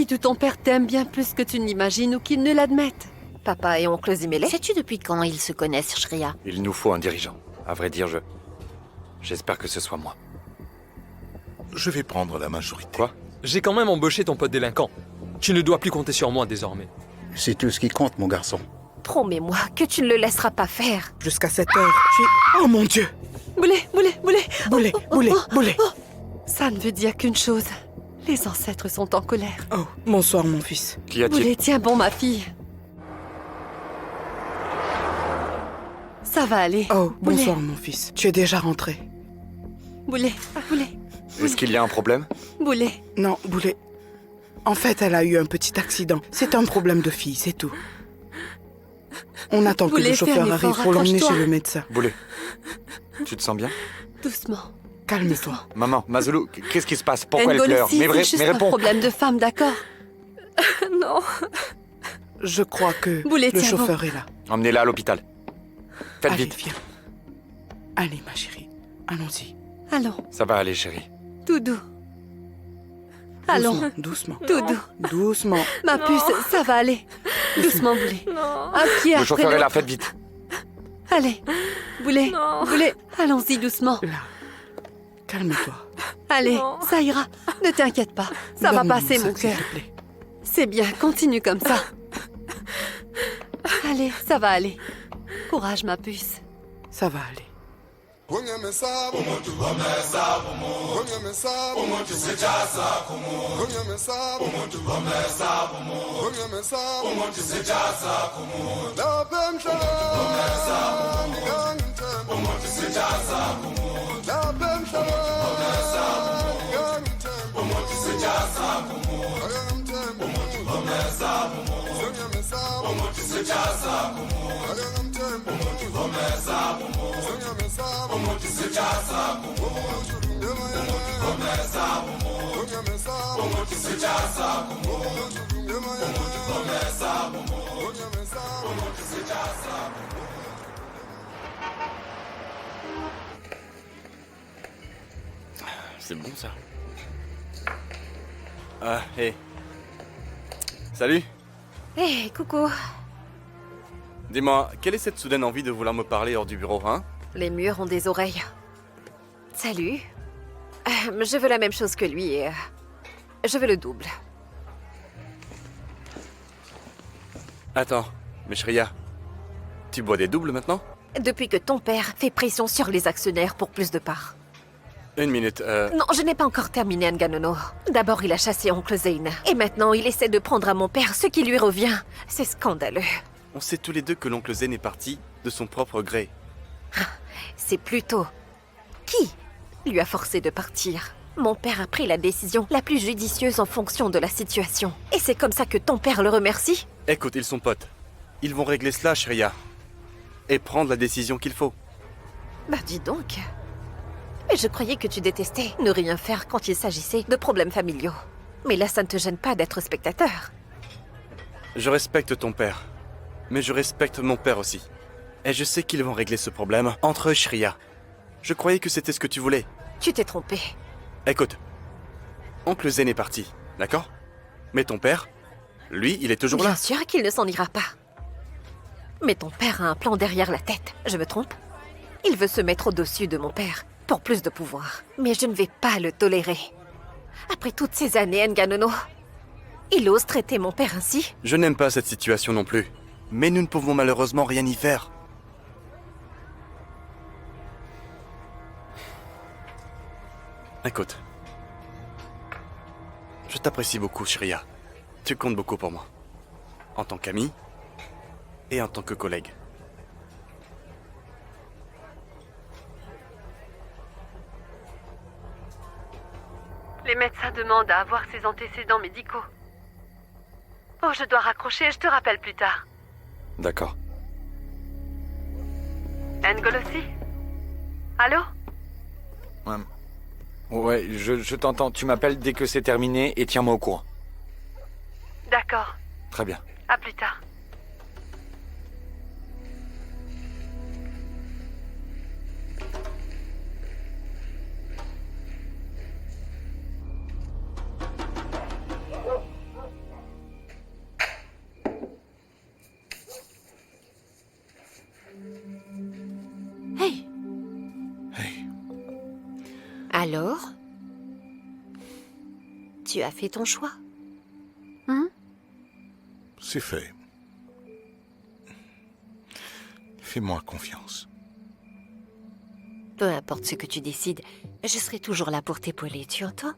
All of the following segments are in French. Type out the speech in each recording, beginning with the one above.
Dis-tu ton père t'aime bien plus que tu n'imagines ou qu'il ne l'admette. Papa et oncle Zimele? Sais-tu depuis quand ils se connaissent, Shreya? Il nous faut un dirigeant. À vrai dire, j'espère que ce soit moi. Je vais prendre la majorité. Quoi? J'ai quand même embauché ton pote délinquant. Tu ne dois plus compter sur moi désormais. C'est tout ce qui compte, mon garçon. Promets-moi que tu ne le laisseras pas faire. Jusqu'à 7 heures, Oh mon Dieu! Boulet, boulet, boulet. Boulet, boulet, boulet. Ça ne veut dire qu'une chose. Les ancêtres sont en colère. Oh, bonsoir mon fils. Qu'y a-t-il? Boulet, tiens bon, ma fille. Ça va aller. Oh, Boulet, bonsoir mon fils. Tu es déjà rentré? Boulet, boulet, Est-ce qu'il y a un problème? boulet. Non, Boulet. En fait, elle a eu un petit accident. C'est un problème de fille, c'est tout. On attend que Boulet, le fais chauffeur un arrive effort, pour l'emmener accroche-toi. chez le médecin. Boulet, tu te sens bien? Doucement. Calme-toi. Maman, Mazulu, qu'est-ce qui se passe? Pourquoi elle pleure? Ngolossi, Mais, c'est juste mais un réponds! problème de femme, d'accord? Non. Je crois que Boulet, le tiens chauffeur est là. Emmenez-la à l'hôpital. Faites Allez, vite. viens. Allez, ma chérie. Allons-y. Allons, Ça va aller, chérie. tout doux. Allons, Doucement, tout doux. doucement. Ma puce, ça va aller. Doucement, Boulet. Non. Un pied Le après chauffeur est là, l'autre. faites vite. Allez, Boulet, Non. Boulet, allons-y doucement. Là. Calme-toi. Allez, Non. ça ira. Ne t'inquiète pas, ça va Donne-moi passer, ça, mon s'il cœur. te plaît. C'est bien, continue comme ça. Allez, ça va aller. Courage, ma puce. Ça va aller. C'est bon ça. Ah, hé. Salut. Hé, coucou. Dis-moi, quelle est cette soudaine envie de vouloir me parler hors du bureau, hein? Les murs ont des oreilles. Salut. Je veux la même chose que lui et... je veux le double. Attends, mais Shreya, tu bois des doubles maintenant? Depuis que ton père fait pression sur les actionnaires pour plus de parts. Une minute, Non, je n'ai pas encore terminé Nganono. D'abord, il a chassé oncle Zane. Et maintenant, il essaie de prendre à mon père ce qui lui revient. C'est scandaleux. on sait tous les deux que l'oncle Zen est parti de son propre gré. C'est plutôt... qui lui a forcé de partir? Mon père a pris la décision la plus judicieuse en fonction de la situation. Et c'est comme ça que ton père le remercie? Écoute, ils sont potes. Ils vont régler cela, Shreya. Et prendre la décision qu'il faut. Bah dis donc. Mais je croyais que tu détestais ne rien faire quand il s'agissait de problèmes familiaux. Mais là, ça ne te gêne pas d'être spectateur. Je respecte ton père. Mais je respecte mon père aussi. Et je sais qu'ils vont régler ce problème entre eux, Shreya. Je croyais que c'était ce que tu voulais. Tu t'es trompé. Écoute, oncle Zen est parti, d'accord? Mais ton père, lui, il est toujours Bien là. sûr qu'il ne s'en ira pas. Mais ton père a un plan derrière la tête. Je me trompe? Il veut se mettre au-dessus de mon père pour plus de pouvoir. Mais je ne vais pas le tolérer. Après toutes ces années, Nganono, il ose traiter mon père ainsi? Je n'aime pas cette situation non plus. Mais nous ne pouvons malheureusement rien y faire. Écoute. Je t'apprécie beaucoup, Shreya. Tu comptes beaucoup pour moi. En tant qu'ami et en tant que collègue. Les médecins demandent à avoir ses antécédents médicaux. Oh, je dois raccrocher, je te rappelle plus tard. D'accord. Ngolossi? Allô? Ouais, je t'entends. Tu m'appelles dès que c'est terminé et tiens-moi au courant. D'accord, Très bien. à plus tard. Alors? Tu as fait ton choix? C'est fait. Fais-moi confiance. Peu importe ce que tu décides, je serai toujours là pour t'épauler, tu entends?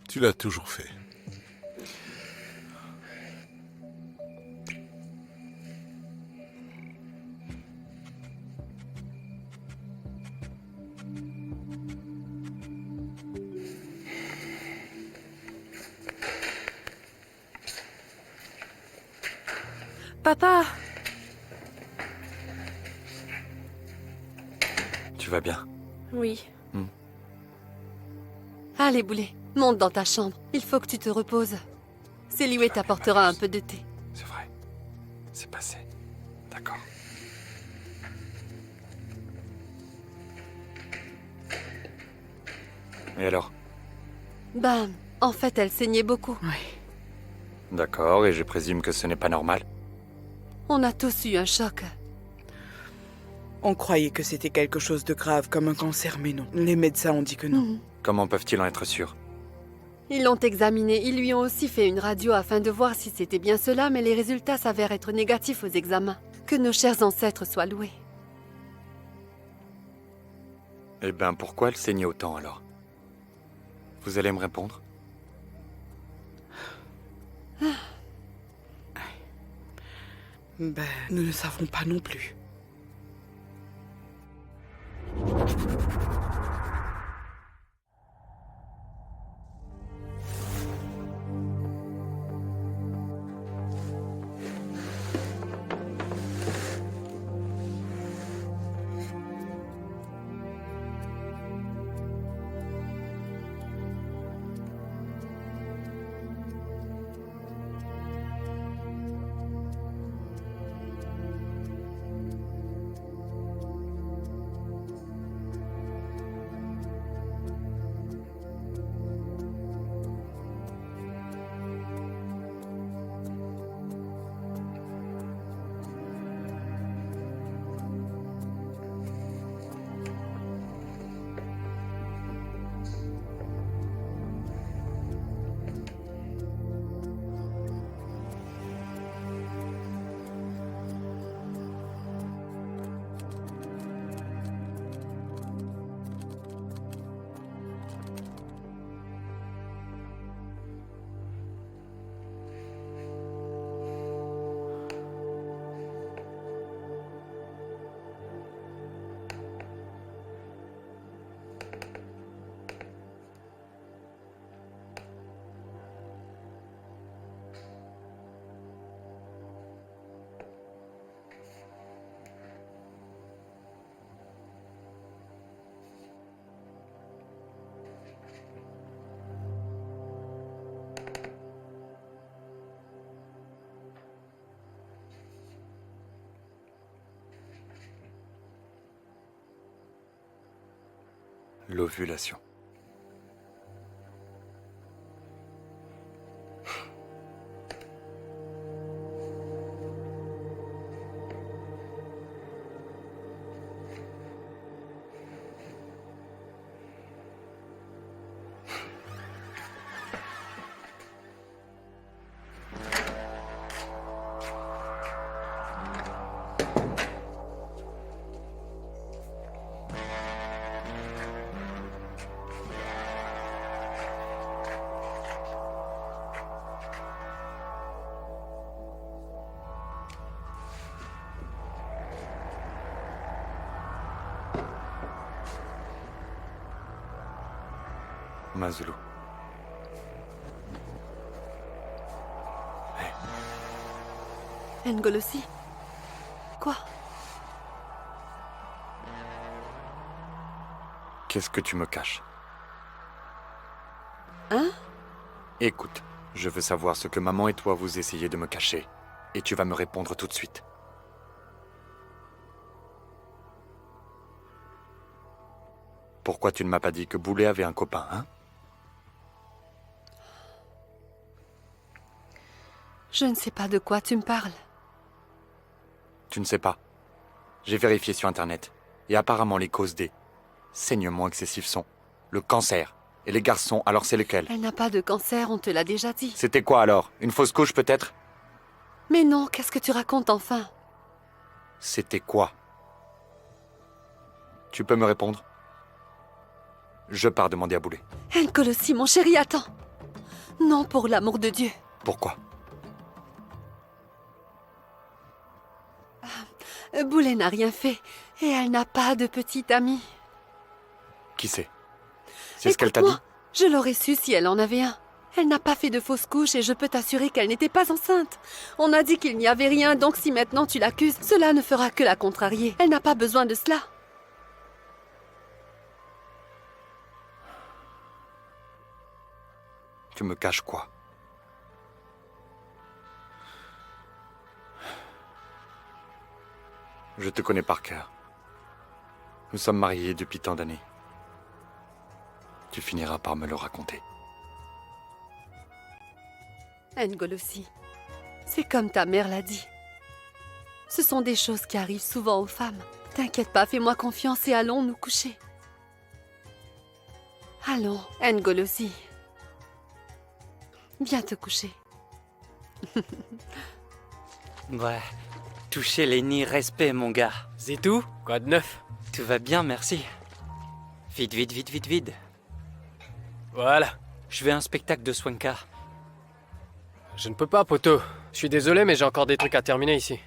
Tu l'as toujours fait. Papa! Tu vas bien? Oui. Allez, Boulet, monte dans ta chambre. Il faut que tu te reposes. Célioué t'apportera un peu de thé. C'est vrai. C'est passé. D'accord. Et alors? Ben, en fait, elle saignait beaucoup. Oui. D'accord, et je présume que ce n'est pas normal. On a tous eu un choc. On croyait que c'était quelque chose de grave, comme un cancer, mais non. Les médecins ont dit que non. Comment peuvent-ils en être sûrs? Ils l'ont examiné. Ils lui ont aussi fait une radio afin de voir si c'était bien cela, mais les résultats s'avèrent être négatifs aux examens. Que nos chers ancêtres soient loués. Eh ben, pourquoi elle saignait autant alors? Vous allez me répondre? Ben, nous ne savons pas non plus. L'ovulation. Mazulu. Ngolosi. Quoi? Qu'est-ce que tu me caches? Hein? Écoute, je veux savoir ce que maman et toi vous essayez de me cacher. Et tu vas me répondre tout de suite. Pourquoi tu ne m'as pas dit que Boulet avait un copain, hein? Je ne sais pas de quoi tu me parles. Tu ne sais pas. J'ai vérifié sur Internet. Et apparemment les causes des saignements excessifs sont Le cancer. Et les garçons, alors c'est lequel? Elle n'a pas de cancer, on te l'a déjà dit. C'était quoi alors? Une fausse couche peut-être? Mais non, qu'est-ce que tu racontes enfin? C'était quoi? Tu peux me répondre? Je pars demander à Boulet. Nkolossi, mon chéri, attends. Non, pour l'amour de Dieu. Pourquoi? Boulet n'a rien fait. Et elle n'a pas de petite amie. Qui c'est? C'est ce qu'elle t'a dit? Écoute-moi, je l'aurais su si elle en avait un. Elle n'a pas fait de fausse couche et je peux t'assurer qu'elle n'était pas enceinte. On a dit qu'il n'y avait rien, donc si maintenant tu l'accuses, cela ne fera que la contrarier. Elle n'a pas besoin de cela. Tu me caches quoi? Je te connais par cœur. Nous sommes mariés depuis tant d'années. Tu finiras par me le raconter. Nkolossi, c'est comme ta mère l'a dit. Ce sont des choses qui arrivent souvent aux femmes. T'inquiète pas, fais-moi confiance et allons nous coucher. Allons, Nkolossi. Viens te coucher. Ouais. Toucher les nids, respect, mon gars. C'est tout? Quoi de neuf? Tout va bien, merci. Vite, vite, vite, vite, vite. Voilà. Je vais à un spectacle de Swanka. Je ne peux pas, poteau. Je suis désolé, mais j'ai encore des trucs à terminer ici.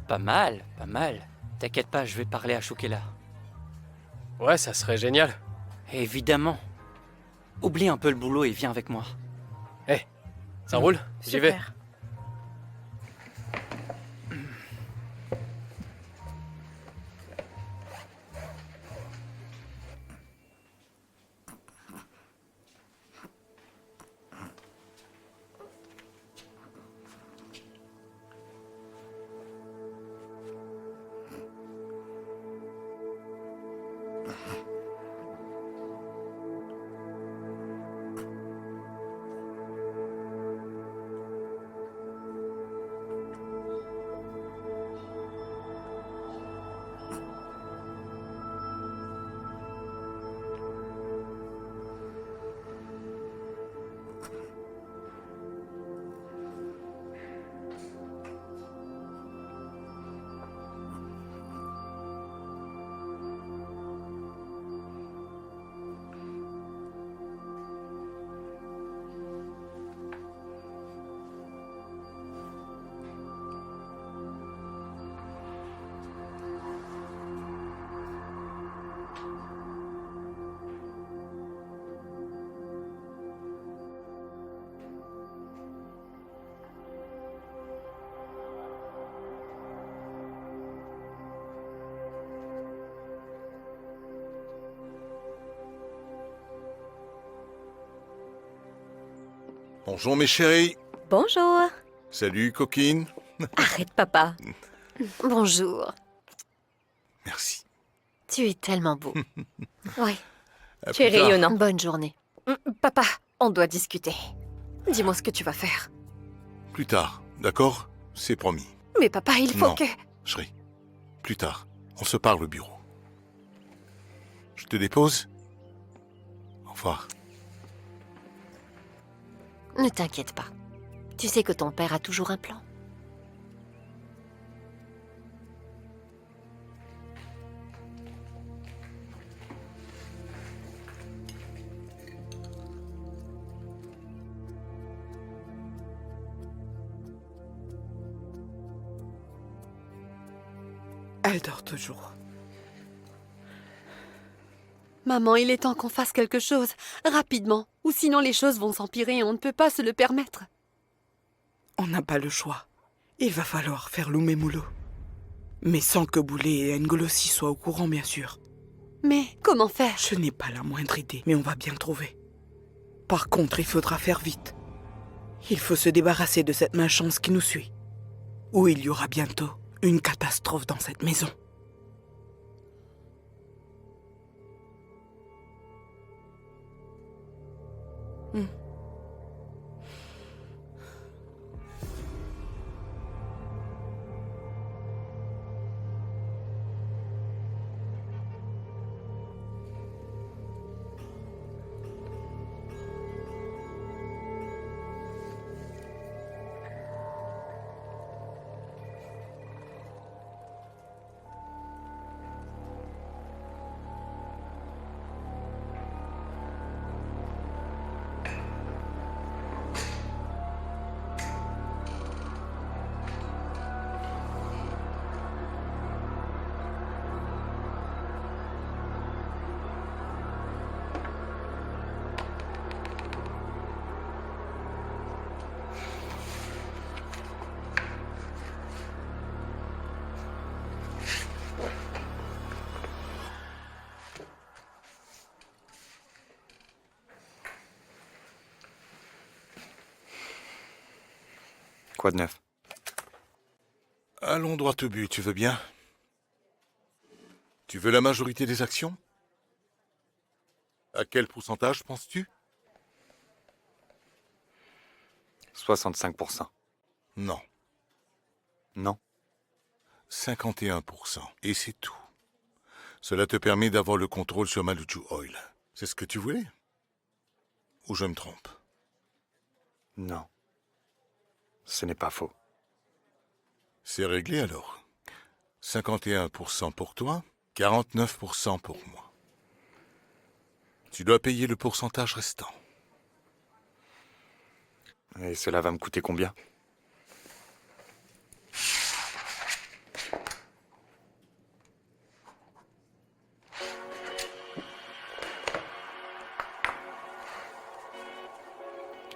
Pas mal, pas mal. T'inquiète pas, je vais parler à Shukela. Ouais, ça serait génial. Évidemment. Oublie un peu le boulot et viens avec moi. Ça roule? J'y vais. Super. Bonjour mes chéris. Bonjour. Salut coquine. Arrête, papa. Bonjour. Merci. Tu es tellement beau. Oui, À tu es plus tard. rayonnant. Bonne journée. Papa, on doit discuter. Dis-moi ce que tu vas faire. Plus tard, d'accord? C'est promis. Mais papa, il faut Non. que... Chérie, plus tard, on se parle au bureau. Je te dépose? Au revoir. Ne t'inquiète pas. Tu sais que ton père a toujours un plan. Elle dort toujours. Maman, il est temps qu'on fasse quelque chose, rapidement, ou sinon les choses vont s'empirer et on ne peut pas se le permettre. On n'a pas le choix. Il va falloir faire l'oumémoulo. Mais sans que Boulet et Nkolossi soient au courant, bien sûr. Mais comment faire? Je n'ai pas la moindre idée, mais on va bien trouver. Par contre, il faudra faire vite. Il faut se débarrasser de cette malchance qui nous suit. Ou il y aura bientôt une catastrophe dans cette maison. Quoi de neuf? Allons droit au but, tu veux bien? Tu veux la majorité des actions? À quel pourcentage penses-tu? 65%. Non, Non. 51%. Et c'est tout. Cela te permet d'avoir le contrôle sur Maluju Oil. C'est ce que tu voulais? Ou je me trompe? Non. Ce n'est pas faux. C'est réglé alors. 51% pour toi, 49% pour moi. Tu dois payer le pourcentage restant. Et cela va me coûter combien?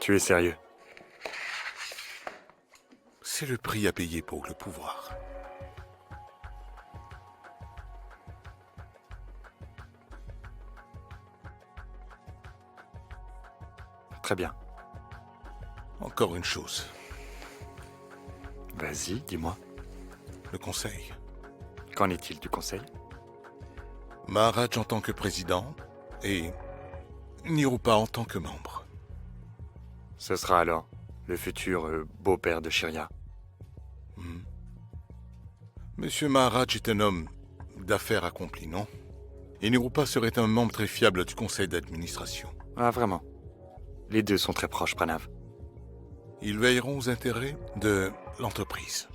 Tu es sérieux? C'est le prix à payer pour le pouvoir. Très bien. Encore une chose, Vas-y, dis-moi. le conseil. Qu'en est-il du conseil? Maharaj en tant que président et Nirupa en tant que membre. Ce sera alors le futur beau-père de Shirya. Monsieur Maharaj est un homme d'affaires accompli, non? Et Nirupa serait un membre très fiable du conseil d'administration. Ah, vraiment? Les deux sont très proches, Pranav. Ils veilleront aux intérêts de l'entreprise.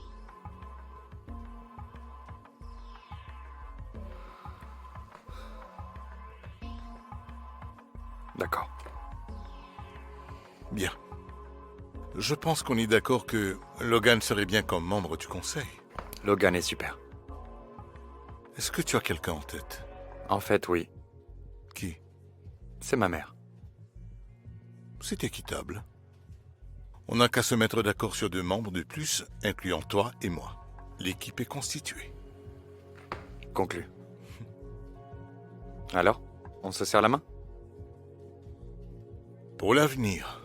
D'accord. Bien. Je pense qu'on est d'accord que Logan serait bien comme membre du conseil. Logan est super. Est-ce que tu as quelqu'un en tête? En fait, oui. Qui? C'est ma mère. C'est équitable. On n'a qu'à se mettre d'accord sur 2 membres de plus, incluant toi et moi. L'équipe est constituée. Conclu. Alors, on se serre la main? Pour l'avenir.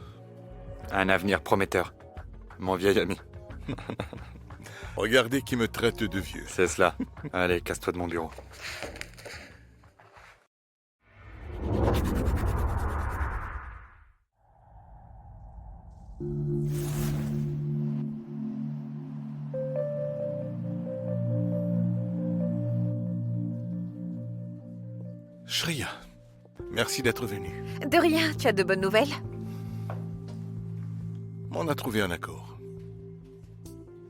Un avenir prometteur. Mon vieil ami. Regardez qui me traite de vieux. C'est cela. Allez, casse-toi de mon bureau. Shreya, merci d'être venu. De rien, tu as de bonnes nouvelles? On a trouvé un accord.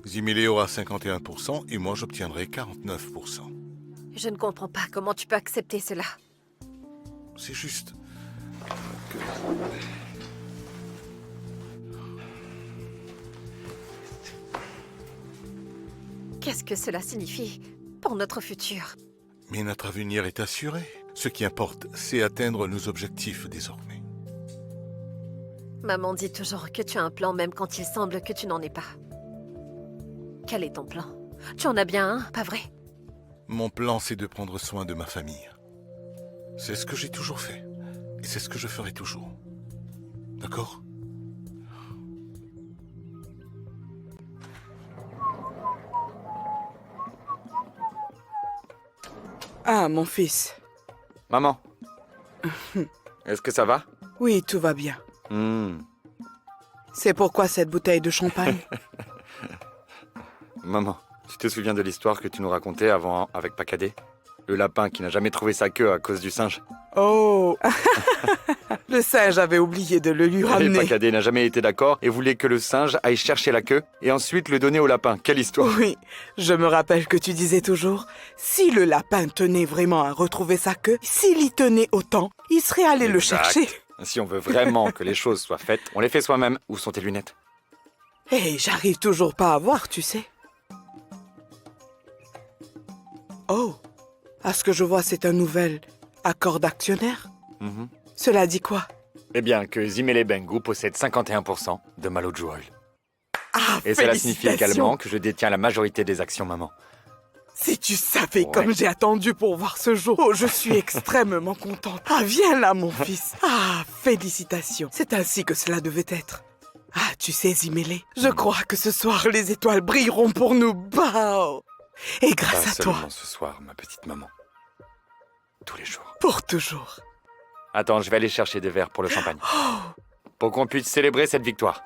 Zimile aura 51% et moi j'obtiendrai 49%. Je ne comprends pas comment tu peux accepter cela. C'est juste que... Qu'est-ce que cela signifie pour notre futur? Mais notre avenir est assuré. Ce qui importe, c'est atteindre nos objectifs désormais. Maman dit toujours que tu as un plan même quand il semble que tu n'en aies pas. Quel est ton plan? Tu en as bien un, pas vrai? Mon plan, c'est de prendre soin de ma famille. C'est ce que j'ai toujours fait. Et c'est ce que je ferai toujours. D'accord? Ah, mon fils. Maman. Est-ce que ça va? Oui, tout va bien. C'est pourquoi cette bouteille de champagne? Maman, tu te souviens de l'histoire que tu nous racontais avant avec Pacadé? Le lapin qui n'a jamais trouvé sa queue à cause du singe. Oh. Le singe avait oublié de le lui Et ramener. Pacadé n'a jamais été d'accord et voulait que le singe aille chercher la queue et ensuite le donner au lapin. Quelle histoire! Oui, je me rappelle que tu disais toujours, si le lapin tenait vraiment à retrouver sa queue, s'il y tenait autant, il serait allé le Exact. chercher. Si on veut vraiment que les choses soient faites, on les fait soi-même. Où sont tes lunettes? Hé, j'arrive toujours pas à voir, tu sais. Oh, à ce que je vois, c'est un nouvel accord d'actionnaire. Cela dit quoi? Eh bien, que Zimele Bengu possède 51% de Maluju Oil. Ah, Et cela signifie félicitations. également que je détiens la majorité des actions, maman. Si tu savais Ouais. comme j'ai attendu pour voir ce jour. Oh, je suis extrêmement contente. Ah, viens là, mon fils. Ah, félicitations. C'est ainsi que cela devait être. Ah, tu sais, Zimélé, je crois que ce soir, les étoiles brilleront pour nous. Bao! Et grâce Pas à toi, seulement ce soir, ma petite maman. Tous les jours. pour toujours. Attends, je vais aller chercher des verres pour le champagne. Pour qu'on puisse célébrer cette victoire.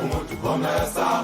Umuthi bomesa